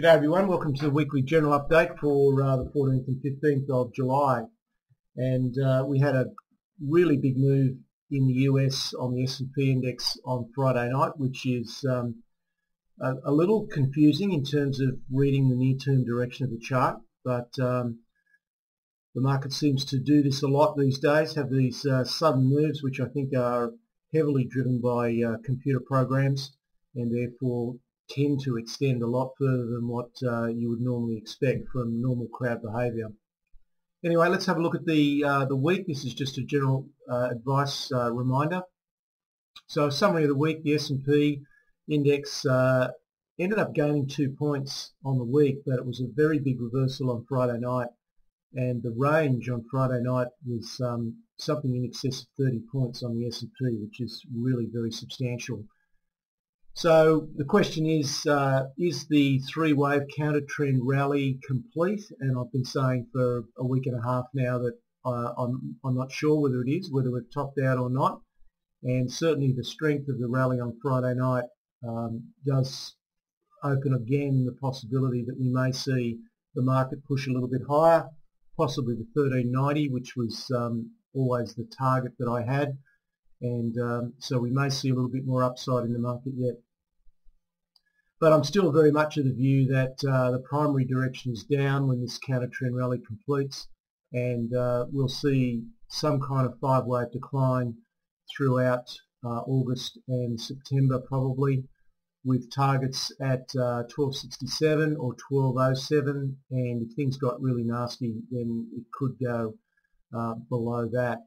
G'day everyone, welcome to the weekly general update for the 14th and 15th of July. And we had a really big move in the US on the S&P index on Friday night, which is a little confusing in terms of reading the near-term direction of the chart. But the market seems to do this a lot these days, have these sudden moves which I think are heavily driven by computer programs and therefore tend to extend a lot further than what you would normally expect from normal crowd behaviour. Anyway, let's have a look at the week. This is just a general advice reminder. So a summary of the week, the S&P index ended up gaining 2 points on the week, but it was a very big reversal on Friday night, and the range on Friday night was something in excess of 30 points on the S&P, which is really very substantial. So the question is the three-wave counter-trend rally complete? And I've been saying for a week and a half now that I'm not sure whether it is, whether we've topped out or not. And certainly the strength of the rally on Friday night does open again the possibility that we may see the market push a little bit higher, possibly the 1390, which was always the target that I had. And so we may see a little bit more upside in the market yet. But I'm still very much of the view that the primary direction is down when this counter-trend rally completes, and we'll see some kind of five-wave decline throughout August and September probably, with targets at 1267 or 1207, and if things got really nasty then it could go below that.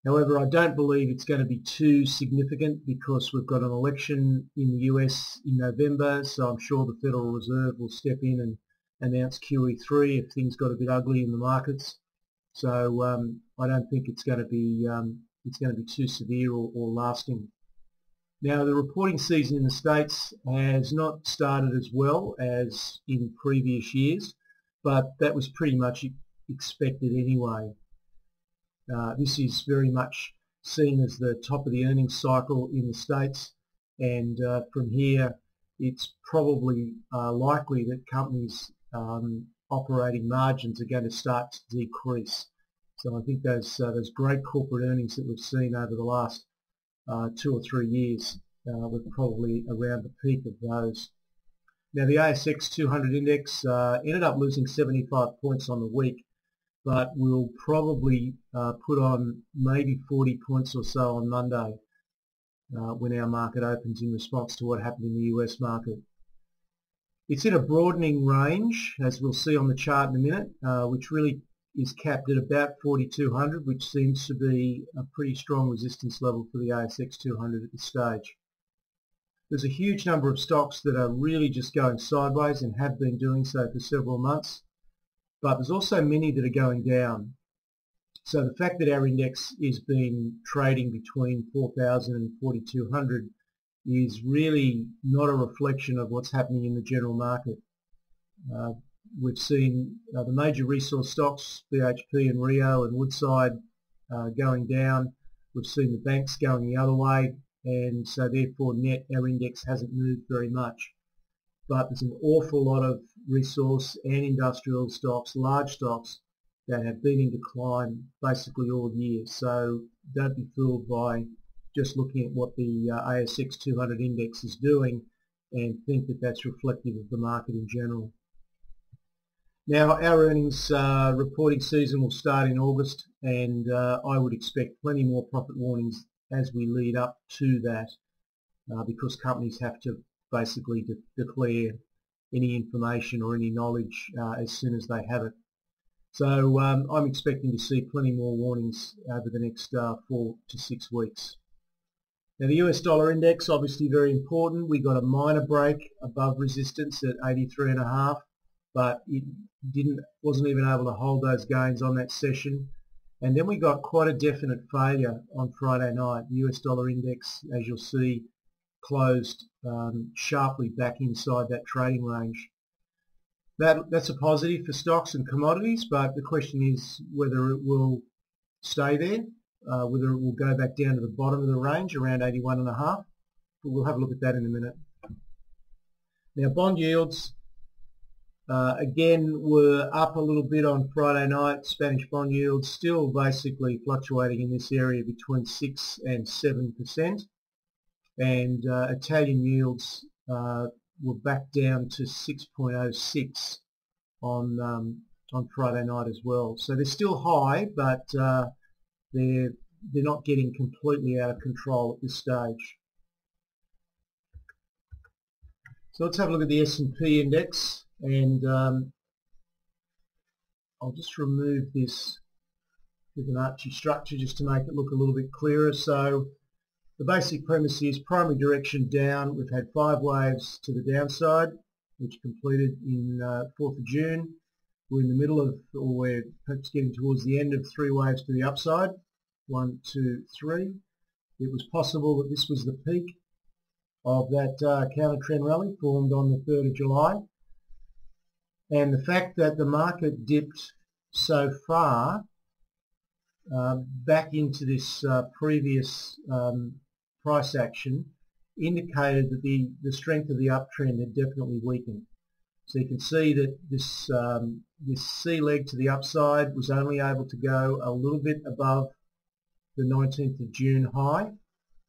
However, I don't believe it's going to be too significant because we've got an election in the US in November, so I'm sure the Federal Reserve will step in and announce QE3 if things got a bit ugly in the markets. So I don't think it's going to be too severe or lasting. Now, the reporting season in the States has not started as well as in previous years, but that was pretty much expected anyway. This is very much seen as the top of the earnings cycle in the States, and from here it's probably likely that companies' operating margins are going to start to decrease. So I think those great corporate earnings that we've seen over the last 2 or 3 years, we're probably around the peak of those. Now the ASX 200 index ended up losing 75 points on the week, but we'll probably put on maybe 40 points or so on Monday when our market opens in response to what happened in the US market. It's in a broadening range, as we'll see on the chart in a minute, which really is capped at about 4200, which seems to be a pretty strong resistance level for the ASX 200 at this stage. There's a huge number of stocks that are really just going sideways and have been doing so for several months. But there's also many that are going down. So the fact that our index is been trading between 4,000 and 4,200 is really not a reflection of what's happening in the general market. We've seen the major resource stocks, BHP and Rio and Woodside, going down. We've seen the banks going the other way, and so therefore net our index hasn't moved very much. But there's an awful lot of resource and industrial stocks, large stocks, that have been in decline basically all year. So don't be fooled by just looking at what the ASX 200 index is doing and think that that's reflective of the market in general. Now our earnings reporting season will start in August, and I would expect plenty more profit warnings as we lead up to that because companies have to basically declare any information or any knowledge as soon as they have it. So I'm expecting to see plenty more warnings over the next 4 to 6 weeks. Now the US dollar index, obviously very important. We got a minor break above resistance at 83.5, but it wasn't even able to hold those gains on that session. And then we got quite a definite failure on Friday night. The US dollar index, as you'll see, closed sharply back inside that trading range. That's a positive for stocks and commodities, but the question is whether it will stay there, whether it will go back down to the bottom of the range around 81.5. But we'll have a look at that in a minute. Now bond yields again, were up a little bit on Friday night. Spanish bond yields still basically fluctuating in this area between 6 and 7%, and Italian yields were back down to 6.06 on Friday night as well. So they're still high, but they're not getting completely out of control at this stage. So let's have a look at the S&P index, and I'll just remove this Fibonacci structure just to make it look a little bit clearer. So the basic premise is primary direction down. We've had 5 waves to the downside, which completed in 4th of June. We're in the middle of, or we're perhaps getting towards the end of 3 waves to the upside. 1, 2, 3. It was possible that this was the peak of that counter trend rally formed on the 3rd of July. And the fact that the market dipped so far back into this previous price action indicated that the strength of the uptrend had definitely weakened. So you can see that this C leg to the upside was only able to go a little bit above the 19th of June high,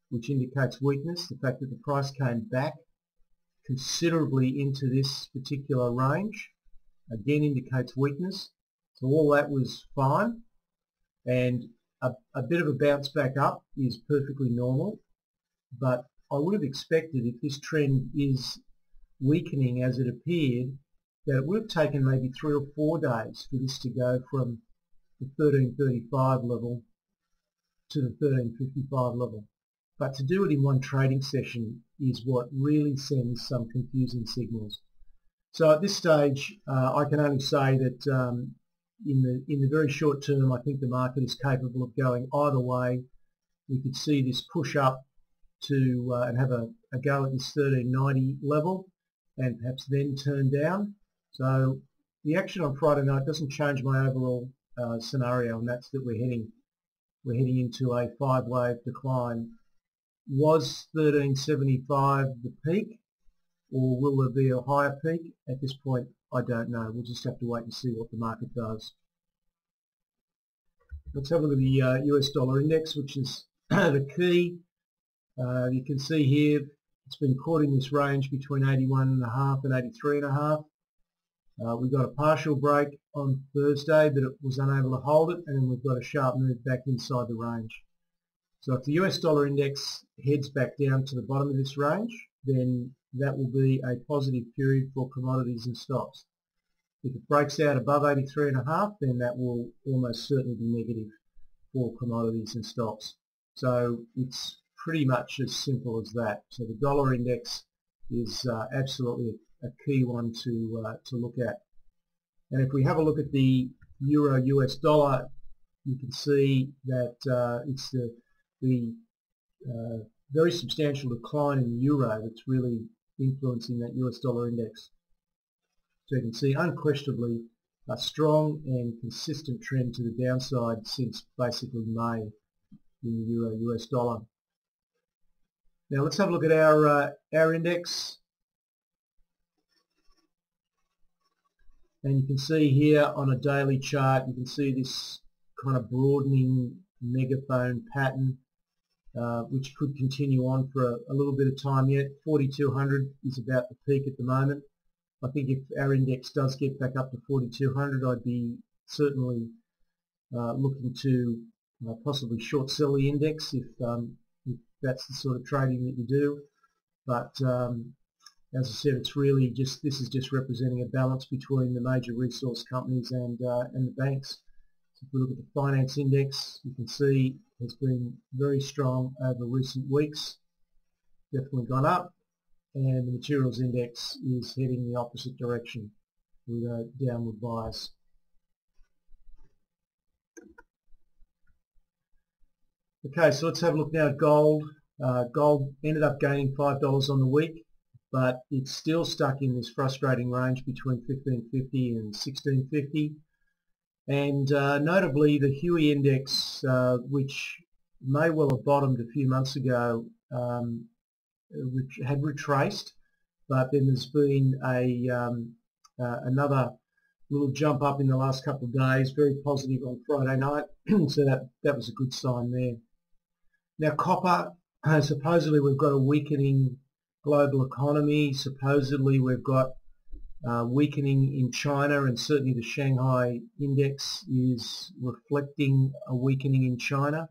which indicates weakness. The fact that the price came back considerably into this particular range again indicates weakness. So all that was fine, and a bit of a bounce back up is perfectly normal, but I would have expected, if this trend is weakening as it appeared, that it would have taken maybe 3 or 4 days for this to go from the 1335 level to the 1355 level. But to do it in one trading session is what really sends some confusing signals. So at this stage, I can only say that in the very short term, I think the market is capable of going either way. We could see this push up to and have a go at this 1390 level, and perhaps then turn down. So the action on Friday night doesn't change my overall scenario, and that's that we're heading into a 5-wave decline. Was 1375 the peak, or will there be a higher peak? At this point, I don't know. We'll just have to wait and see what the market does. Let's have a look at the US dollar index, which is the key. You can see here it's been caught in this range between 81.5 and 83.5. We got a partial break on Thursday, but it was unable to hold it, and then we've got a sharp move back inside the range. So if the US dollar index heads back down to the bottom of this range, then that will be a positive period for commodities and stocks. If it breaks out above 83.5, then that will almost certainly be negative for commodities and stocks. So it's pretty much as simple as that. So the dollar index is absolutely a key one to look at. And if we have a look at the euro US dollar, you can see that it's the very substantial decline in the euro that's really influencing that US dollar index. So you can see unquestionably a strong and consistent trend to the downside since basically May in the euro US dollar. Now let's have a look at our index. And you can see here on a daily chart, you can see this kind of broadening megaphone pattern, which could continue on for a little bit of time yet. 4,200 is about the peak at the moment. I think if our index does get back up to 4,200, I'd be certainly looking to possibly short sell the index if that's the sort of trading that you do. But as I said, it's really just, this is just representing a balance between the major resource companies and the banks. So if we look at the finance index, you can see it's been very strong over recent weeks, definitely gone up, and the materials index is heading the opposite direction with a downward bias. Okay, so let's have a look now at gold. Gold ended up gaining $5 on the week, but it's still stuck in this frustrating range between 1550 and 1650. And notably the Huey index, which may well have bottomed a few months ago, which had retraced, but then there's been a another little jump up in the last couple of days, very positive on Friday night, so that was a good sign there. Now copper, supposedly we've got a weakening global economy, supposedly we've got weakening in China, and certainly the Shanghai index is reflecting a weakening in China.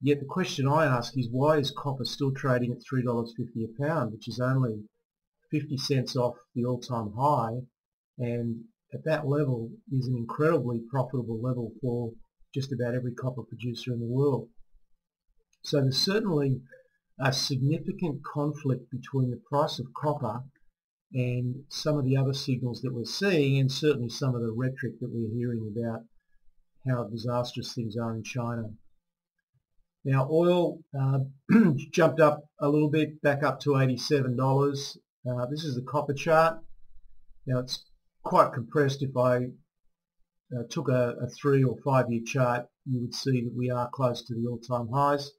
Yet the question I ask is, why is copper still trading at $3.50 a pound, which is only 50 cents off the all-time high, and at that level is an incredibly profitable level for just about every copper producer in the world. So there's certainly a significant conflict between the price of copper and some of the other signals that we're seeing, and certainly some of the rhetoric that we're hearing about how disastrous things are in China. Now oil jumped up a little bit, back up to $87. This is the copper chart. Now it's quite compressed. If I took a 3 or 5 year chart, you would see that we are close to the all-time highs.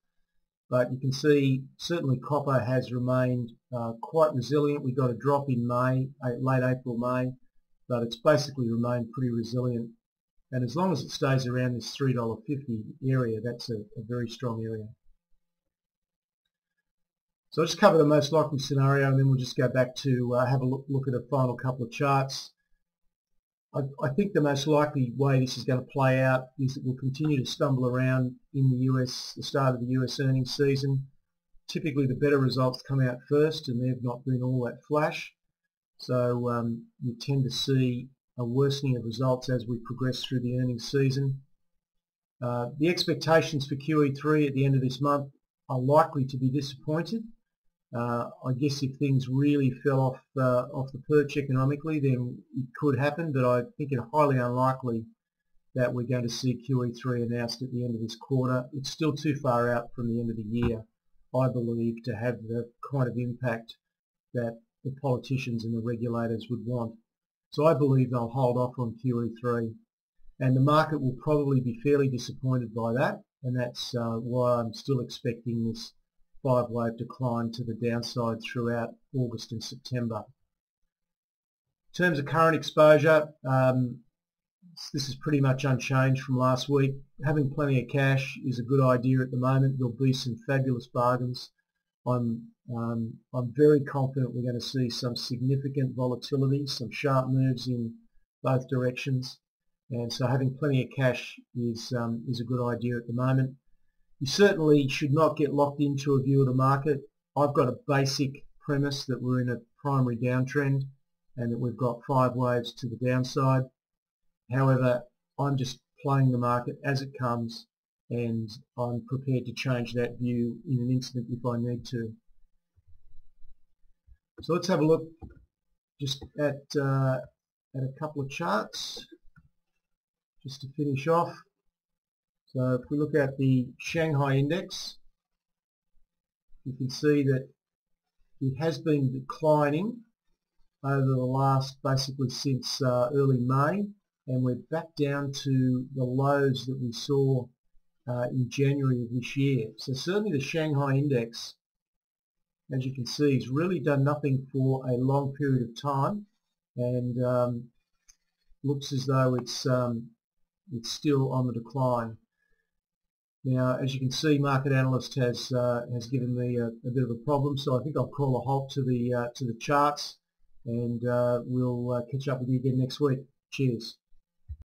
But you can see certainly copper has remained quite resilient. We got a drop in May, late April, May, but it's basically remained pretty resilient. And as long as it stays around this $3.50 area, that's a very strong area. So I'll just cover the most likely scenario, and then we'll just go back to have a look at a final couple of charts. I think the most likely way this is going to play out is that we'll continue to stumble around in the US, the start of the US earnings season. Typically the better results come out first, and they've not been all that flash. So you tend to see a worsening of results as we progress through the earnings season. The expectations for QE3 at the end of this month are likely to be disappointed. I guess if things really fell off the perch economically, then it could happen, but I think it's highly unlikely that we're going to see QE3 announced at the end of this quarter. It's still too far out from the end of the year, I believe, to have the kind of impact that the politicians and the regulators would want. So I believe they'll hold off on QE3, and the market will probably be fairly disappointed by that, and that's why I'm still expecting this 5-wave decline to the downside throughout August and September. In terms of current exposure, this is pretty much unchanged from last week. Having plenty of cash is a good idea at the moment. There'll be some fabulous bargains. I'm very confident we're going to see some significant volatility, some sharp moves in both directions, and so having plenty of cash is a good idea at the moment. You certainly should not get locked into a view of the market. I've got a basic premise that we're in a primary downtrend and that we've got 5 waves to the downside. However, I'm just playing the market as it comes, and I'm prepared to change that view in an instant if I need to. So let's have a look just at a couple of charts just to finish off. So if we look at the Shanghai index, you can see that it has been declining over the last, basically since early May, and we're back down to the lows that we saw in January of this year. So certainly the Shanghai index, as you can see, has really done nothing for a long period of time, and looks as though it's still on the decline. Now, as you can see, Market Analyst has given me a bit of a problem, so I think I'll call a halt to the charts, and we'll catch up with you again next week. Cheers.